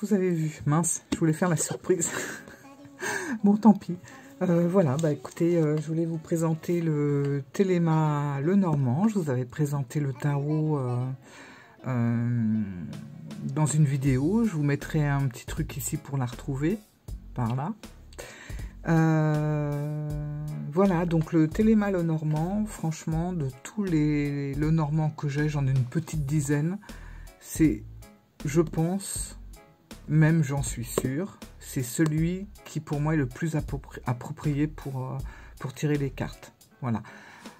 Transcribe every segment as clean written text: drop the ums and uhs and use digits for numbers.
vous avez vu. Mince, je voulais faire la surprise. Bon, tant pis. Voilà, bah écoutez, je voulais vous présenter le Téléma Lenormand. Je vous avais présenté le tarot dans une vidéo. Je vous mettrai un petit truc ici pour la retrouver, par là. Voilà, donc le Téléma Lenormand, franchement, de tous les Lenormands que j'ai, j'en ai une petite dizaine. C'est, je pense, même j'en suis sûre, c'est celui qui pour moi est le plus approprié pour tirer les cartes. Voilà.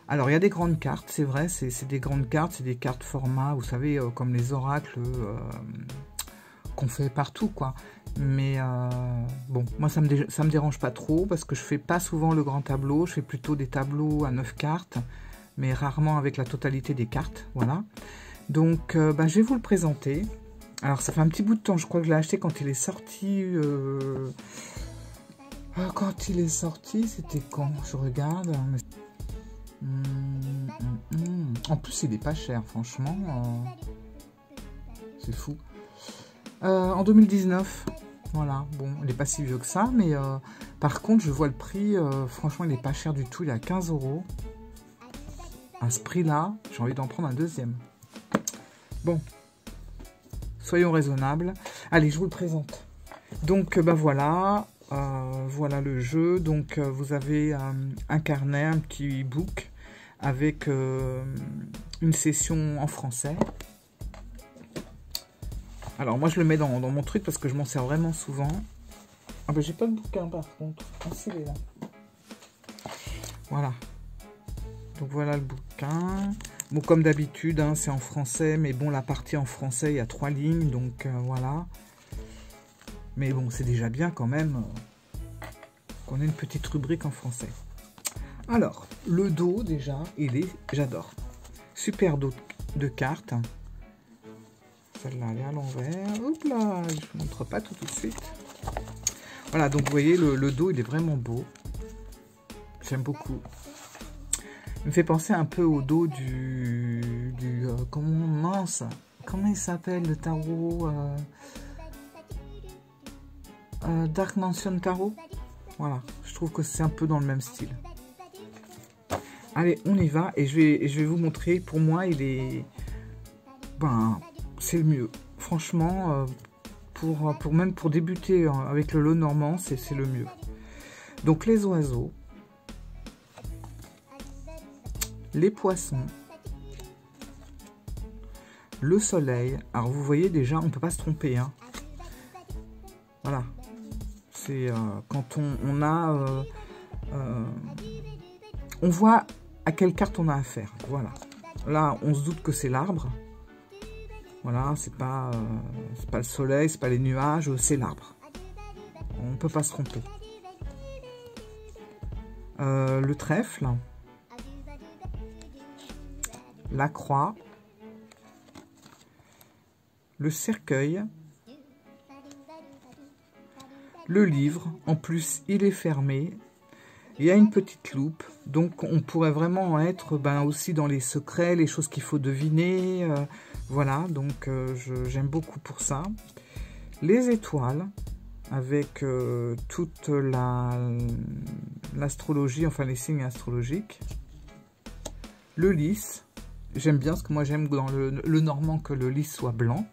Alors il y a des grandes cartes, c'est vrai, c'est des grandes cartes, c'est des cartes format, vous savez, comme les oracles qu'on fait partout, quoi. Mais bon, moi ça me dérange pas trop parce que je fais pas souvent le grand tableau, je fais plutôt des tableaux à 9 cartes, mais rarement avec la totalité des cartes, voilà. Donc bah, je vais vous le présenter. Alors ça fait un petit bout de temps, je crois que je l'ai acheté quand il est sorti. Quand il est sorti, c'était quand? Je regarde. En plus il est pas cher, franchement. C'est fou. En 2019. Voilà, bon, il n'est pas si vieux que ça, mais par contre, je vois le prix, franchement, il n'est pas cher du tout, il est à 15 €. À ce prix-là, j'ai envie d'en prendre un deuxième. Bon, soyons raisonnables. Allez, je vous le présente. Donc, bah voilà, voilà le jeu. Donc, vous avez un carnet, un petit book, avec une session en français. Alors moi je le mets dans mon truc parce que je m'en sers vraiment souvent. Ah ben j'ai pas de bouquin par contre. Ah c'est là. Voilà. Donc voilà le bouquin. Bon comme d'habitude hein, c'est en français. Mais bon la partie en français il y a 3 lignes. Donc voilà. Mais bon c'est déjà bien quand même qu'on ait une petite rubrique en français. Alors le dos déjà il est... J'adore. Super dos de cartes. Celle-là, elle est à l'envers. Hop là, je ne vous montre pas tout de suite. Voilà, donc vous voyez, le dos, il est vraiment beau. J'aime beaucoup. Il me fait penser un peu au dos comment il s'appelle le tarot Dark Mansion Tarot. Voilà, je trouve que c'est un peu dans le même style. Allez, on y va. Et je vais vous montrer. Pour moi, il est... Ben... c'est le mieux. Franchement, même pour débuter avec le Lenormand, c'est le mieux. Donc les oiseaux, les poissons, le soleil. Alors vous voyez déjà, on ne peut pas se tromper. Hein. Voilà. C'est quand on a... on voit à quelle carte on a affaire. Voilà. Là, on se doute que c'est l'arbre. Voilà, c'est pas le soleil, c'est pas les nuages, c'est l'arbre. On ne peut pas se tromper. Le trèfle, la croix, le cercueil, le livre. En plus, il est fermé. Il y a une petite loupe, donc on pourrait vraiment être aussi dans les secrets, les choses qu'il faut deviner. Voilà, donc j'aime beaucoup pour ça. Les étoiles, avec toute l'astrologie, enfin les signes astrologiques. Le lys, j'aime bien, parce que moi j'aime dans le normand que le lys soit blanc.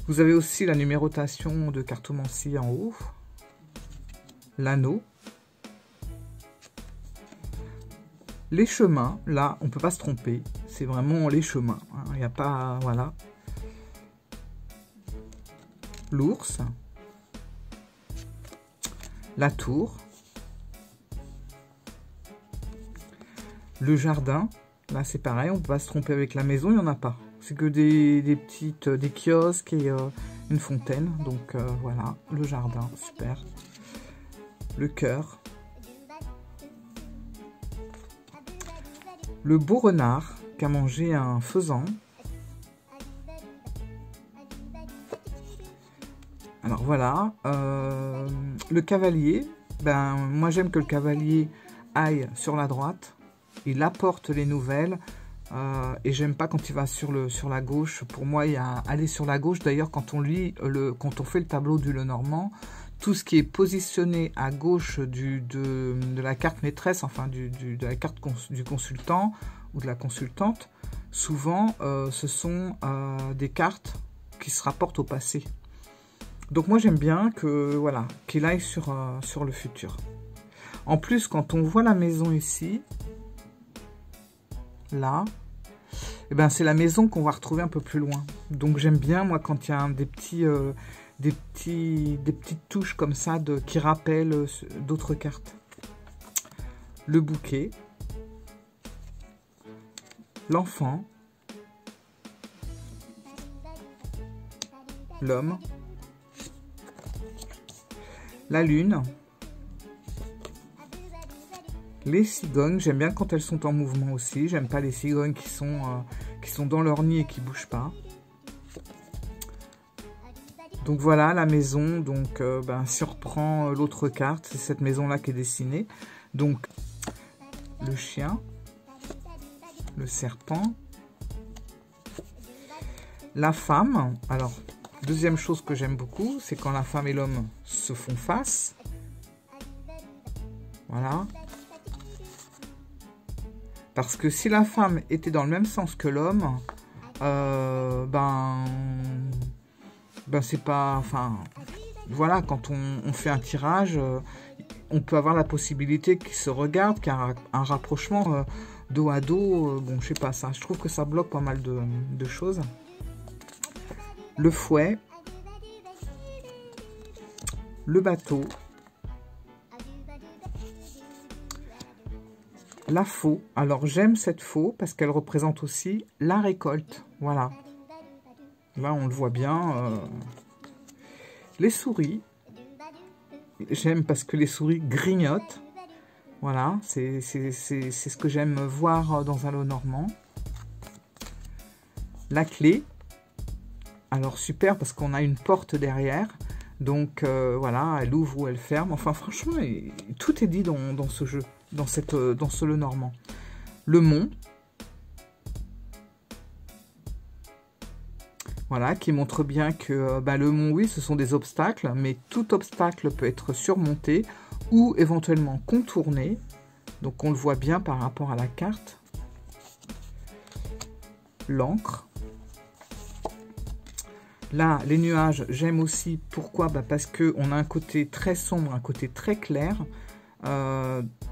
Vous avez aussi la numérotation de cartomancie en haut. L'anneau. Les chemins, là, on ne peut pas se tromper. C'est vraiment les chemins. Il n'y a pas... Voilà. L'ours. La tour. Le jardin. Là, c'est pareil. On ne peut pas se tromper avec la maison. Il n'y en a pas. C'est que des kiosques et une fontaine. Donc, voilà. Le jardin. Super. Le cœur. Le beau renard qui a mangé un faisan. Alors voilà. Le cavalier. Moi j'aime que le cavalier aille sur la droite. Il apporte les nouvelles. Et j'aime pas quand il va sur la gauche. Pour moi, il y a aller sur la gauche. D'ailleurs, quand on lit quand on fait le tableau du Lenormand, tout ce qui est positionné à gauche de la carte maîtresse, enfin de la carte du consultant ou de la consultante, souvent ce sont des cartes qui se rapportent au passé. Donc moi j'aime bien que voilà, qu'il aille sur le futur. En plus, quand on voit la maison ici, là, eh ben, c'est la maison qu'on va retrouver un peu plus loin. Donc j'aime bien, moi, quand il y a des petites touches comme ça qui rappellent d'autres cartes. Le bouquet, l'enfant, l'homme, la lune, les cigognes. J'aime bien quand elles sont en mouvement aussi. J'aime pas les cigognes qui sont dans leur nid et qui bougent pas. Donc voilà la maison. Donc si on reprend l'autre carte, c'est cette maison là qui est dessinée. Donc le chien, le serpent, la femme. Alors deuxième chose que j'aime beaucoup, c'est quand la femme et l'homme se font face. Voilà. Parce que si la femme était dans le même sens que l'homme, c'est pas... Enfin, voilà, quand on fait un tirage, on peut avoir la possibilité qu'ils se regardent, car un rapprochement dos à dos, bon, je sais pas, ça, je trouve que ça bloque pas mal de choses. Le fouet, le bateau, la faux. Alors j'aime cette faux parce qu'elle représente aussi la récolte. Voilà. Là on le voit bien. Les souris. J'aime parce que les souris grignotent. Voilà. C'est ce que j'aime voir dans un Lenormand. La clé. Alors super parce qu'on a une porte derrière. Donc voilà, elle ouvre ou elle ferme. Enfin franchement, tout est dit dans ce jeu. Dans ce Lenormand. Le mont. Voilà, qui montre bien que le mont, oui, ce sont des obstacles, mais tout obstacle peut être surmonté ou éventuellement contourné. Donc on le voit bien par rapport à la carte. L'encre. Là, les nuages, j'aime aussi. Pourquoi? Parce qu'on a un côté très sombre, un côté très clair.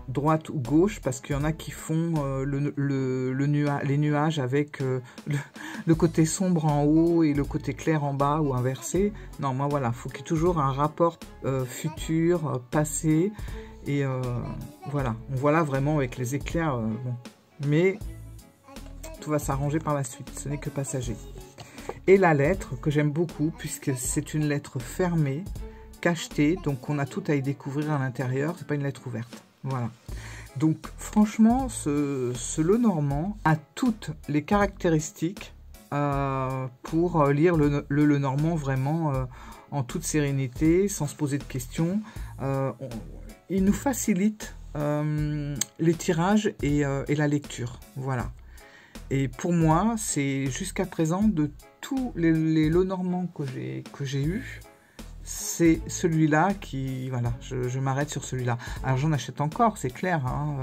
Droite ou gauche, parce qu'il y en a qui font les nuages avec le côté sombre en haut et le côté clair en bas ou inversé. Non, moi voilà, faut qu'il y ait toujours un rapport futur, passé, et voilà, on voit là vraiment avec les éclairs, bon. Mais tout va s'arranger par la suite, ce n'est que passager. Et la lettre que j'aime beaucoup, puisque c'est une lettre fermée, cachetée, donc on a tout à y découvrir à l'intérieur, c'est pas une lettre ouverte. Voilà. Donc franchement, ce Lenormand a toutes les caractéristiques pour lire le Lenormand vraiment en toute sérénité, sans se poser de questions. Il nous facilite les tirages et la lecture. Voilà. Et pour moi, c'est jusqu'à présent de tous les Lenormands que j'ai eus, c'est celui-là qui... Voilà, je m'arrête sur celui-là. Alors j'en achète encore, c'est clair. Hein,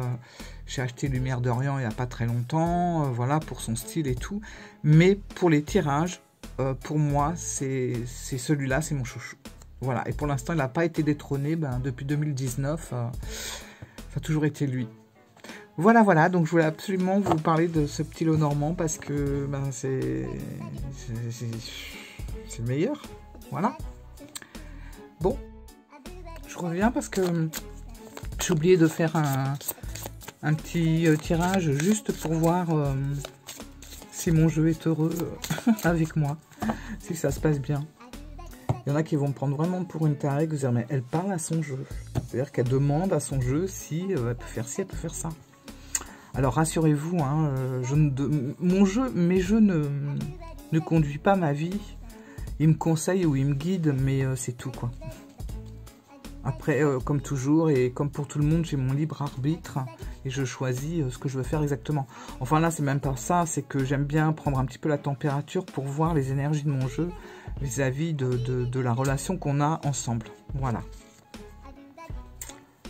j'ai acheté Lumière d'Orient il n'y a pas très longtemps, voilà, pour son style et tout. Mais pour les tirages, pour moi, c'est celui-là, c'est mon chouchou. Voilà, et pour l'instant, il n'a pas été détrôné depuis 2019. Ça a toujours été lui. Voilà, voilà, donc je voulais absolument vous parler de ce petit Lenormand parce que c'est le meilleur. Voilà. Bon, je reviens parce que j'ai oublié de faire un petit tirage juste pour voir si mon jeu est heureux avec moi, si ça se passe bien. Il y en a qui vont me prendre vraiment pour une tarée, que vous dire, mais elle parle à son jeu. C'est-à-dire qu'elle demande à son jeu si elle peut faire ci, elle peut faire ça. Alors rassurez-vous, hein, mes jeux ne conduisent pas ma vie. Il me conseille ou il me guide, mais c'est tout, quoi. Après, comme toujours, et comme pour tout le monde, j'ai mon libre arbitre. et je choisis ce que je veux faire exactement. Enfin là, c'est même pas ça, c'est que j'aime bien prendre un petit peu la température pour voir les énergies de mon jeu vis-à-vis de la relation qu'on a ensemble. Voilà.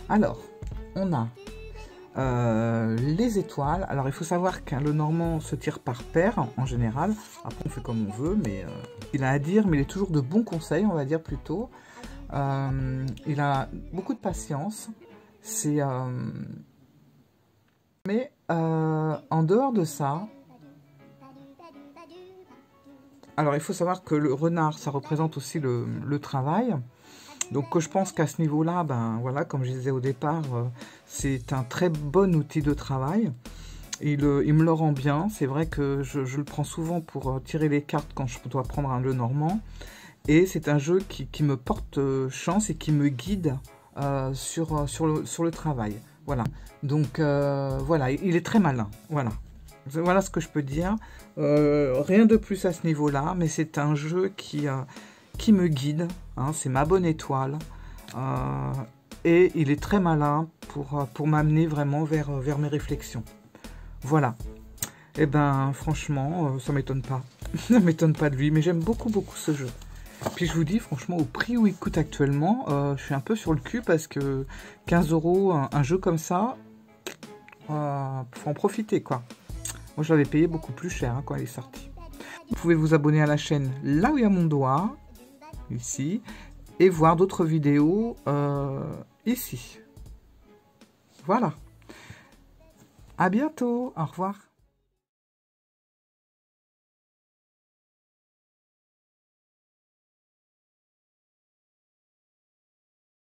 Alors, on a les étoiles. Alors, il faut savoir qu'un Lenormand se tire par paire, en général. Après, on fait comme on veut, mais il a à dire, mais il est toujours de bons conseils, on va dire plutôt. Il a beaucoup de patience. C'est... Mais en dehors de ça... Alors, il faut savoir que le renard, ça représente aussi le travail. Donc, je pense qu'à ce niveau-là, ben voilà, comme je disais au départ, c'est un très bon outil de travail. Il me le rend bien. C'est vrai que je le prends souvent pour tirer les cartes quand je dois prendre un Lenormand. Et c'est un jeu qui me porte chance et qui me guide sur le travail. Voilà. Donc, voilà, il est très malin. Voilà. Voilà ce que je peux dire. Rien de plus à ce niveau-là, mais c'est un jeu qui me guide, hein, c'est ma bonne étoile, et il est très malin pour m'amener vraiment vers mes réflexions. Voilà. Et ben franchement, ça m'étonne pas. Ça m'étonne pas de lui, mais j'aime beaucoup ce jeu. Puis je vous dis, franchement, au prix où il coûte actuellement, je suis un peu sur le cul parce que 15 €, un jeu comme ça, faut en profiter, quoi. Moi, je l'avais payé beaucoup plus cher hein, quand il est sorti. Vous pouvez vous abonner à la chaîne là où il y a mon doigt, ici, et voir d'autres vidéos ici. Voilà. À bientôt. Au revoir.